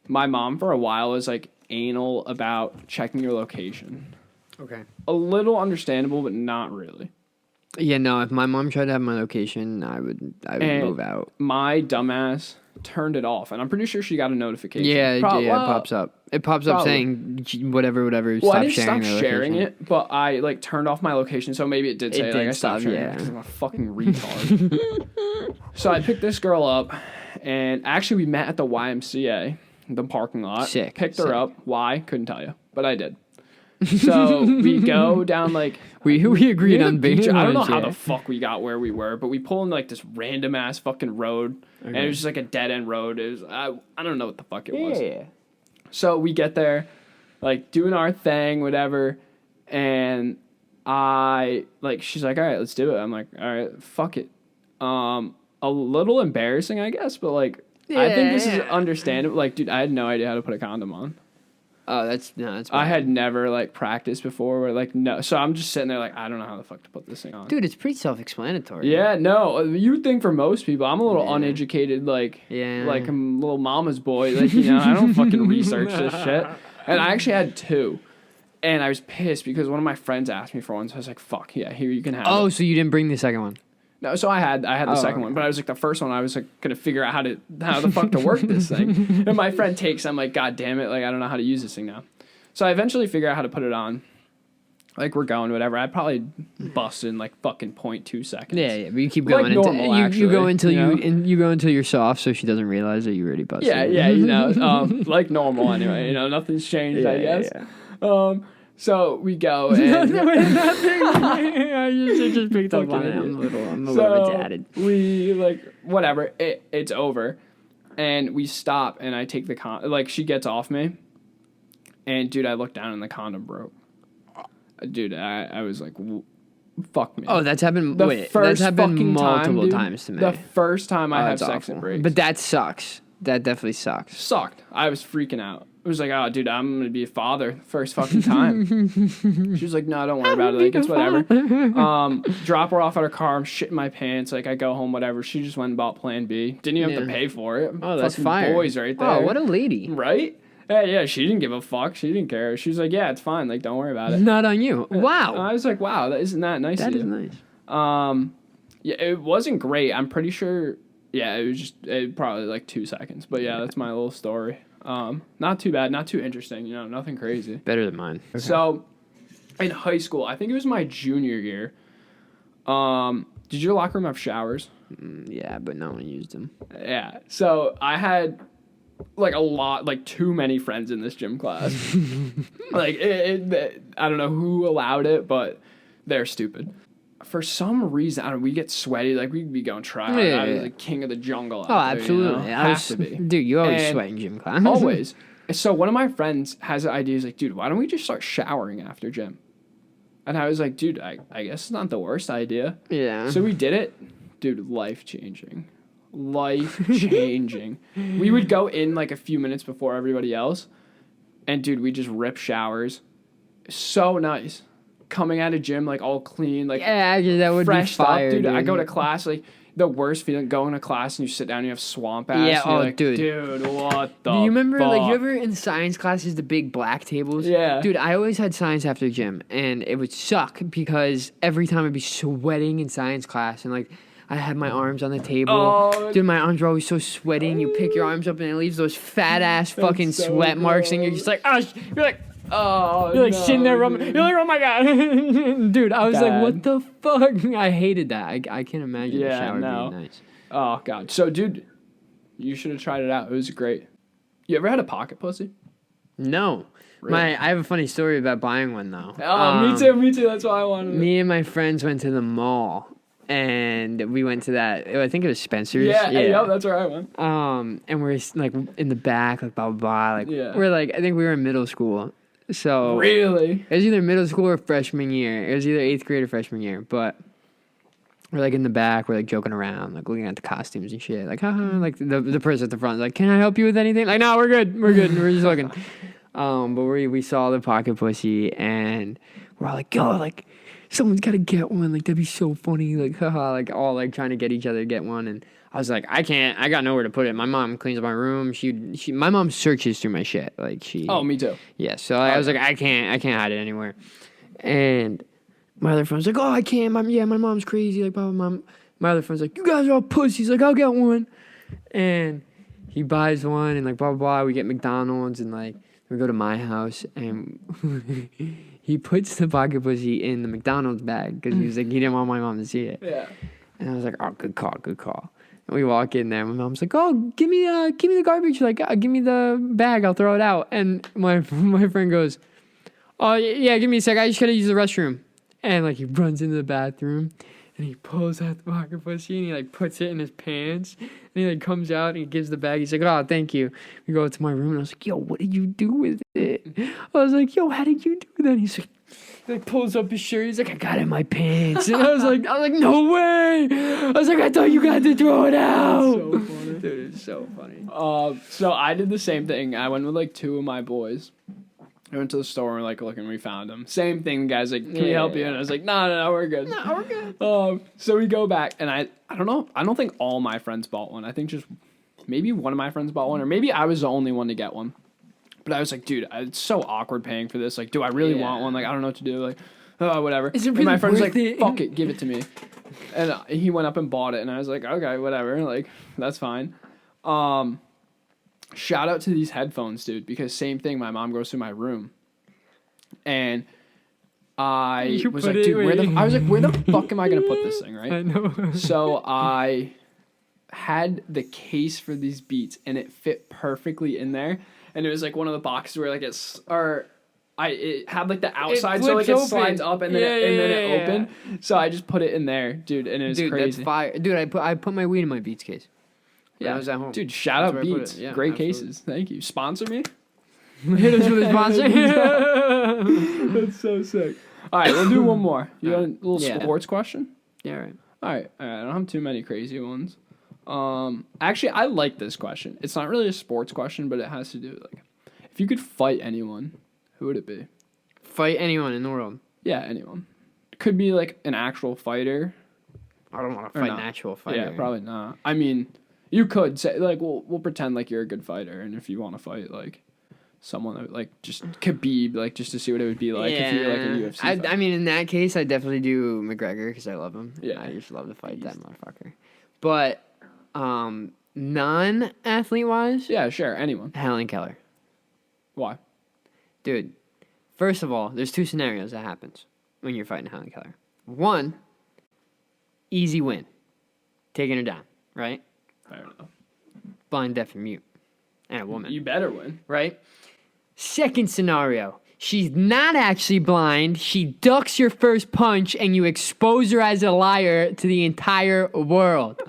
my mom for a while was like anal about checking your location. Okay. A little understandable, but not really. Yeah, no, if my mom tried to have my location, I would move out. My dumbass turned it off, and I'm pretty sure she got a notification. Yeah, it pops up. It pops up saying whatever, well, stop I didn't sharing stop sharing it, but I like turned off my location, so maybe it did say I stopped sharing it because I'm a fucking retard. So I picked this girl up, and actually we met at the YMCA, the parking lot. Sick. Picked her up. Why? Couldn't tell you, but I did. So we go down like we agreed on beach. I don't know how the fuck we got where we were, but we pull in like this random ass fucking road, and it was just like a dead end road. It was I don't know what the fuck it was. Yeah. So we get there, like doing our thing, whatever, and she's like, all right, let's do it. I'm like, all right, fuck it. A little embarrassing, I guess, but like I think this is understandable. Like, dude, I had no idea how to put a condom on. Oh, that's bad. I had never like practiced before, or like no. So I'm just sitting there like I don't know how the fuck to put this thing on. Dude, it's pretty self-explanatory. Yeah, no, you would think for most people, I'm a little uneducated, like I'm a little mama's boy, like I don't fucking research this shit. And I actually had two, and I was pissed because one of my friends asked me for one, so I was like, "Fuck yeah, here you can have." Oh, it. So you didn't bring the second one? No, so I had the second one, but I was like the first one. I was like gonna figure out how the fuck to work this thing. And my friend takes. I'm like, God damn it! Like I don't know how to use this thing now. So I eventually figure out how to put it on. Like we're going, whatever. I probably busted in like fucking 0.2 seconds. Yeah, but you keep going. Like normal, you go until you go until you're soft, so she doesn't realize that you already busted. Yeah, like normal anyway. Nothing's changed, I guess. Yeah. So we go and nothing. I just picked up on it. I'm a little bit added. We like whatever. It's over, and we stop, and I take the she gets off me, and dude, I look down and the condom broke. Dude, I was like, fuck me. Oh, that's happened. That's happened multiple times to me. The first time I had sex, it breaks. But that sucks. That definitely sucks. Sucked. I was freaking out. I was like, oh, dude, I'm going to be a father first fucking time. She was like, no, don't worry about it. Like, it's whatever. Drop her off at her car. I'm shitting my pants. Like, I go home, whatever. She just went and bought Plan B. Didn't even have to pay for it. Oh, that's fucking fire. Boys right there. Oh, what a lady. Right? Yeah, she didn't give a fuck. She didn't care. She was like, yeah, it's fine. Like, don't worry about it. Not on you. Wow. I was like, wow, isn't that nice of you? That is nice. Yeah, it wasn't great. I'm pretty sure Yeah, it was just probably like 2 seconds. But yeah, that's my little story. Not too bad, not too interesting, nothing crazy. Better than mine. Okay. So, in high school, I think it was my junior year. Did your locker room have showers? Yeah, but no one used them. Yeah. So I had like too many friends in this gym class. Like I don't know who allowed it, but they're stupid. For some reason, I don't know, we get sweaty, like we'd be going try hard. I was the king of the jungle. Oh, absolutely. Have to be. Dude, you always sweat in gym class. Always. So one of my friends has an idea. He's like, dude, why don't we just start showering after gym? And I was like, dude, I guess it's not the worst idea. Yeah. So we did it. Dude, life-changing. Life-changing. We would go in like a few minutes before everybody else. And, dude, we just rip showers. So nice. Coming out of gym, like, all clean. Like, yeah, that would be fire, dude. I go to class, like, the worst feeling, going to class and you sit down and you have swamp ass. Yeah, and like, dude. Dude, what the Do you remember, fuck? like, you ever in science classes, the big black tables? Yeah. Dude, I always had science after gym, and it would suck because every time I'd be sweating in science class, and, like, I had my arms on the table. Oh. Dude, my arms were always so sweaty, and you pick your arms up, and it leaves those fat-ass fucking so sweat marks, and you're gross. just like, oh, you're like... Oh, You're like no, sitting there rubbing. dude. You're like, oh my god, dude! I was like, Bad. what the fuck? I hated that. I can't imagine the shower no. being nice. Oh, God. So, dude, you should have tried it out. It was great. You ever had a pocket pussy? No, Really? I have a funny story about buying one though. Oh, me too. That's why I wanted it. Me and my friends went to the mall, and we went to that. I think it was Spencer's. Yeah, that's where I went. And we're like in the back, like blah blah blah. Like Yeah. we're like, I think we were in middle school. So Really? it was either middle school or freshman year. It was either 8th grade or freshman year. But we're like in the back, we're like joking around, like looking at the costumes and shit. Like, haha, like the person at the front, like, can I help you with anything? Like, no, we're good. We're just looking. But we saw the pocket pussy and we're all like, yo, like, someone's got to get one. Like, that'd be so funny. Like, haha, like all like trying to get each other to get one. And I was like, I can't. I got nowhere to put it. My mom cleans up my room. My mom searches through my shit. Like she. Oh, me too. Yeah. So I was like, I can't hide it anywhere. And my other friend's like, oh, I can't. My mom's crazy. Like, blah, blah, blah. My other friend's like, you guys are all pussies. Like, I'll get one. And he buys one and like blah blah blah. We get McDonald's and like we go to my house and he puts the pocket pussy in the McDonald's bag because he was like, he didn't want my mom to see it. Yeah. And I was like, oh, good call. And we walk in there. My mom's like, oh, give me the garbage. Like, give me the bag. I'll throw it out. And my friend goes, oh, yeah, give me a sec. I just got to use the restroom. And, like, he runs into the bathroom. And he pulls out the pocket pussy. And he, like, puts it in his pants. And he, like, comes out and he gives the bag. He's like, oh, thank you. We go to my room. And I was like, yo, what did you do with it? I was like, yo, how did you do that? He's like, he like pulls up his shirt. He's like, I got it in my pants. And I was like, no way. I was like, I thought you got to throw it out. So funny. Dude, it's so funny. So I did the same thing. I went with like 2 of my boys. I went to the store and like looking, we found them. Same thing, the guy's like, can we help you? And I was like, no, we're good. No, we're good. So we go back and I don't know. I don't think all my friends bought one. I think just maybe one of my friends bought one, or maybe I was the only one to get one. But I was like, dude, it's so awkward paying for this. Like, do I really want one? Like, I don't know what to do. Like, whatever. Is it and really my friend was worth like, it? fuck it, give it to me. And he went up and bought it, and I was like, okay, whatever. Like, that's fine. Shout out to these headphones, dude, because same thing. My mom goes through my room, and I was like, dude, where the fuck am I gonna put this thing, right? I know. So I had the case for these Beats, and it fit perfectly in there. And it was like one of the boxes where like it had like the outside, so like it slides up and then it opened. So I just put it in there, dude, and it was crazy. That's fire. Dude, I put my weed in my Beats case. When I was at home. Dude, shout That's out where I put Beats. it. Yeah, Great absolutely. cases. Thank you. Sponsor me. Hit us with a sponsor. That's so sick. All right, we'll do one more. You want a little Yeah. sports question? Yeah, right. All right. I don't have too many crazy ones. Actually, I like this question. It's not really a sports question, but it has to do with like, if you could fight anyone, who would it be? Fight anyone in the world. Yeah, anyone. Could be like an actual fighter. I don't want to Or fight not. an actual fighter. Yeah, probably not. I mean, you could say like we'll pretend like you're a good fighter, and if you want to fight like someone that, like just Khabib, like just to see what it would be like if you're like a UFC fighter. I mean, in that case, I definitely do McGregor because I love him. Yeah. I just love to fight that motherfucker. But Non-athlete wise, Yeah, sure. Anyone. Helen Keller. Why? Dude, first of all, there's 2 scenarios that happens when you're fighting Helen Keller. One, easy win. Taking her down, right? I don't know. Blind, deaf, and mute. And a woman. You better win. Right? Second scenario. She's not actually blind. She ducks your first punch and you expose her as a liar to the entire world.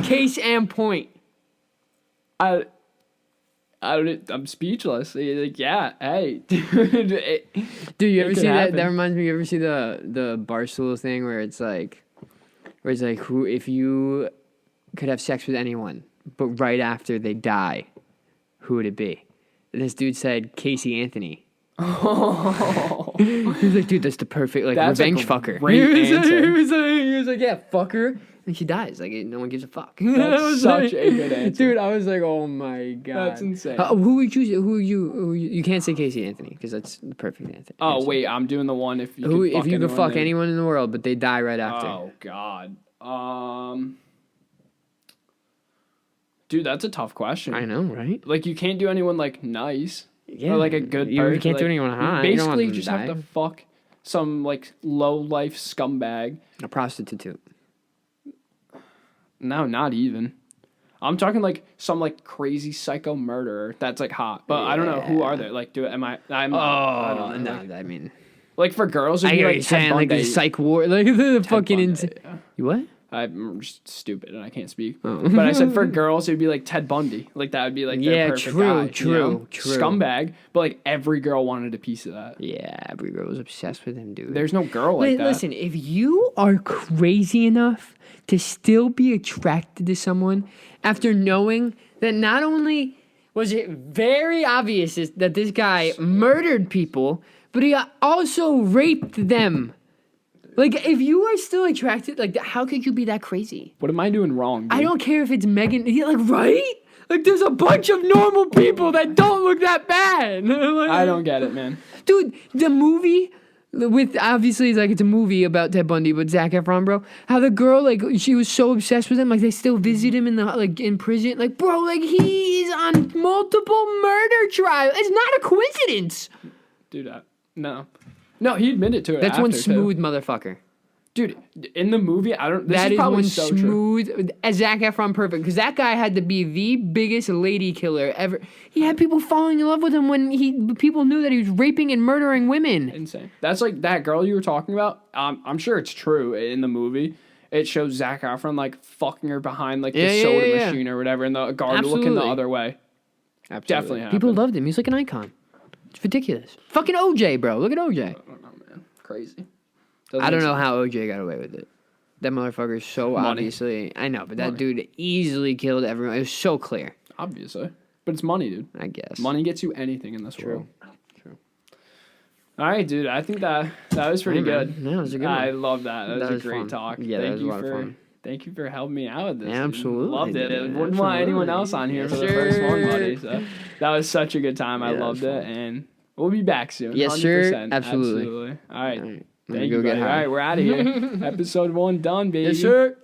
Case and point. I'm speechless. Like, yeah, hey, dude. Dude, you ever could see that? happen. That reminds me. You ever see the Barstool thing where it's like, who if you could have sex with anyone, but right after they die, who would it be? This dude said Casey Anthony. Oh. He was like, dude, that's the perfect That's a revenge fucker. great answer. He was like, yeah, fuck her. And she dies. Like, no one gives a fuck. That's such a good answer. Dude, I was like, oh my God. That's insane. Who would you choose? You can't say Casey Anthony because that's the perfect answer. Oh, wait, I'm doing the one if you could fuck anyone in the world, but they die right after. Oh, God. Dude, that's a tough question. I know, right? Like, you can't do anyone, like, nice. Yeah. Or, like, a good person. You can't do anyone hot. You don't want Basically, them you just to have to die. fuck some, like, low-life scumbag. A prostitute. No, not even. I'm talking, like, some, like, crazy psycho murderer that's, like, hot. But I don't know. Who are they? Like, I don't know. No, Like, I mean... like, for girls, it'd I be, hear like, you Ted saying, like, Bundy. the psych war, like, the fucking Bundy, insane... yeah. You what? I'm just stupid and I can't speak. Oh. But I said for girls, it'd be like Ted Bundy. Like that would be like their perfect guy. True. Scumbag, but like every girl wanted a piece of that. Yeah, every girl was obsessed with him, dude. There's no girl like that. Listen, if you are crazy enough to still be attracted to someone after knowing that not only was it very obvious that this guy murdered people, but he also raped them. Like, if you are still attracted, like, how could you be that crazy? What am I doing wrong, dude? I don't care if it's Megan, like, right? Like, there's a bunch of normal people that don't look that bad. Like, I don't get it, man. Dude, the movie with, obviously, it's a movie about Ted Bundy, but Zac Efron, bro. How the girl, like, she was so obsessed with him, like, they still visit him in prison. Like, bro, like, he is on multiple murder trials. It's not a coincidence. Dude, no. No, he admitted to it. That's one after, smooth too. motherfucker. Dude, in the movie, this That is is probably one so true. smooth, Zac Efron perfect, because that guy had to be the biggest lady killer ever. He had people falling in love with him when people knew that he was raping and murdering women. Insane. That's like that girl you were talking about. I'm sure it's true in the movie. It shows Zac Efron like fucking her behind like the soda machine or whatever, and the guard looking the other way. Absolutely. Definitely happened. People loved him. He's like an icon. It's ridiculous. Fucking OJ, bro. Look at OJ. I don't know, man. Crazy. I don't know how OJ got away with it. That motherfucker is so Money. obviously... I know, but that Money. dude easily killed everyone. It was so clear. Obviously. But it's money, dude. I guess. Money gets you anything in this world. True. All right, dude. I think that was pretty good. Yeah, it was a good one. I love that. That was a great fun. talk. Yeah, that was a lot of fun. Thank you for helping me out with this. Absolutely, dude. Loved it. dude. Wouldn't want anyone Absolutely. else on here Yes, for the first one, sir. buddy. So that was such a good time. I Yeah, that loved was it, fun. and we'll be back soon. Yes, sir. 100%. Absolutely. All right. All right. Let me Thank go you, get buddy. All high. right, we're out of here. Episode 1 done, baby. Yes, sir.